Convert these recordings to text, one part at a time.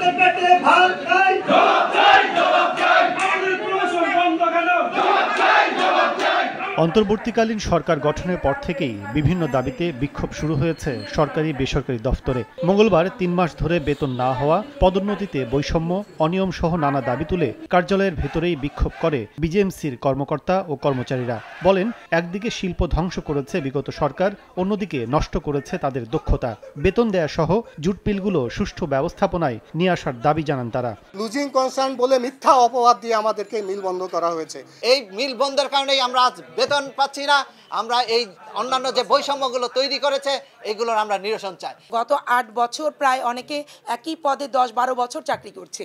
আমাদের পেটে ভাত নাই, জবাব চাই, জবাব চাই, আমাদের প্রশাসন বন্ধ কেন, জবাব চাই, জবাব চাই। অন্তর্বর্তীকালীন সরকার গঠনের পর থেকেই বিভিন্ন দাবিতে বিক্ষোভ শুরু হয়েছে সরকারি বেসরকারি দফতরে। মঙ্গলবার ৩ মাস ধরে বেতন না হওয়া, পদোন্নতিতে বৈষম্য, অনিয়ম সহ নানা দাবি তুলে কার্যালয়ের ভেতরেই বিক্ষোভ করে বিজেএমসির কর্মকর্তা ও কর্মচারীরা। বলেন, একদিকে শিল্প ধ্বংস করেছে বিগত সরকার, অন্যদিকে নষ্ট করেছে তাদের দক্ষতা। বেতন দেয়া সহ জুট মিলগুলো সুষ্ঠু ব্যবস্থাপনায় নিয়ে আসার দাবি জানান তারা। লুজিং কনসার্ন বলে মিথ্যা অপবাদ দিয়ে আমাদেরকে মিল বন্ধ করা হয়েছে। এই মিল বন্ধের কারণেই আমরা আজ বেতন পাচ্ছি না। আমরা এই অন্যান্য যে বৈষম্যগুলো তৈরি করেছে এগুলোর আমরা নিরসন চাই। গত ৮ বছর প্রায় অনেকে একই পদে ১০-১২ বছর চাকরি করছে।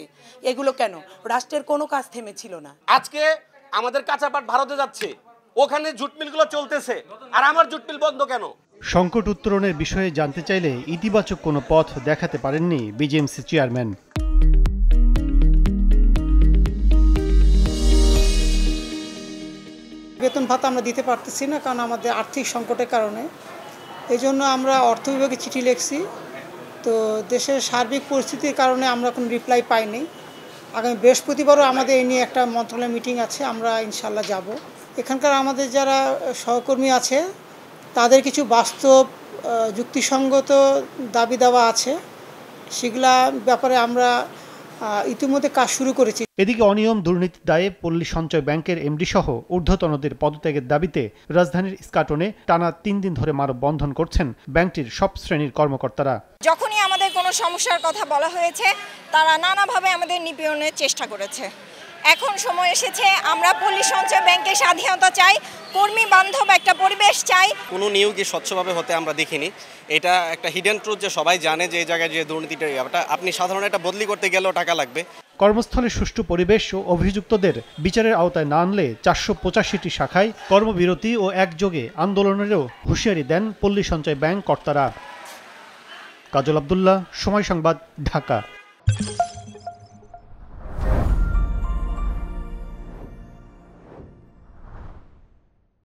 এগুলো কেন? রাষ্ট্রের কোনো কাজ থেমেছিল না। আজকে আমাদের কাঁচা পাট ভারতে যাচ্ছে, ওখানে জুট মিলগুলো চলতেছে, আর আমার জুট মিল বন্ধ কেন? সংকট উত্তরণের বিষয়ে জানতে চাইলে ইতিবাচক কোনো পথ দেখাতে পারেননি বিজেএমসি চেয়ারম্যান। বেতন ভাতা আমরা দিতে পারতেছি না, কারণ আমাদের আর্থিক সংকটের কারণে। এই জন্য আমরা অর্থ বিভাগে চিঠি লিখছি, তো দেশের সার্বিক পরিস্থিতির কারণে আমরা কোনো রিপ্লাই পাইনি। আগামী বৃহস্পতিবারও আমাদের এই নিয়ে একটা মন্ত্রণালয় মিটিং আছে, আমরা ইনশাল্লাহ যাব। এখানকার আমাদের যারা সহকর্মী আছে তাদের কিছু বাস্তব যুক্তিসঙ্গত দাবি দেওয়া আছে, সেগুলা ব্যাপারে আমরা ইতিমধ্যে কাজ শুরু করেছি। এদিকে অনিয়ম দুর্নীতির দায়ে পল্লী সঞ্চয় ব্যাংকের এমডি সহ ঊর্ধ্বতনদের পদত্যাগের দাবিতে রাজধানীর ইস্কাটনে টানা ৩ দিন ধরে মানববন্ধন করছেন ব্যাংকটির সব শ্রেণীর কর্মকর্তারা। যখনই আমাদের কোনো সমস্যার কথা বলা হয়েছে, তারা নানাভাবে আমাদের নিপীড়নের চেষ্টা করেছে। এখন সময় এসেছে, আমরা পল্লী সঞ্চয় ব্যাংকের স্বাধীনতা চাই, কর্মী বান্ধব একটা পরিবেশ চাই। কোনো নিয়োগই স্বচ্ছভাবে হতে আমরা দেখিনি। এটা একটা হিডেন ট্রুথ যে সবাই জানে যে এই জায়গায় যে দুর্নীতিটা, আপনি সাধারণ একটা বদলি করতে গেলেও টাকা লাগবে। কর্মস্থলে সুষ্ঠু পরিবেশ ও অভিযুক্তদের বিচারের আওতায় না আনলে ৪৮৫টি শাখায় কর্মবিরতি ও একযোগে আন্দোলনেরও হুঁশিয়ারি দেন পল্লী সঞ্চয় ব্যাংক কর্তারা। কাজল আব্দুল্লাহ, সময় সংবাদ, ঢাকা।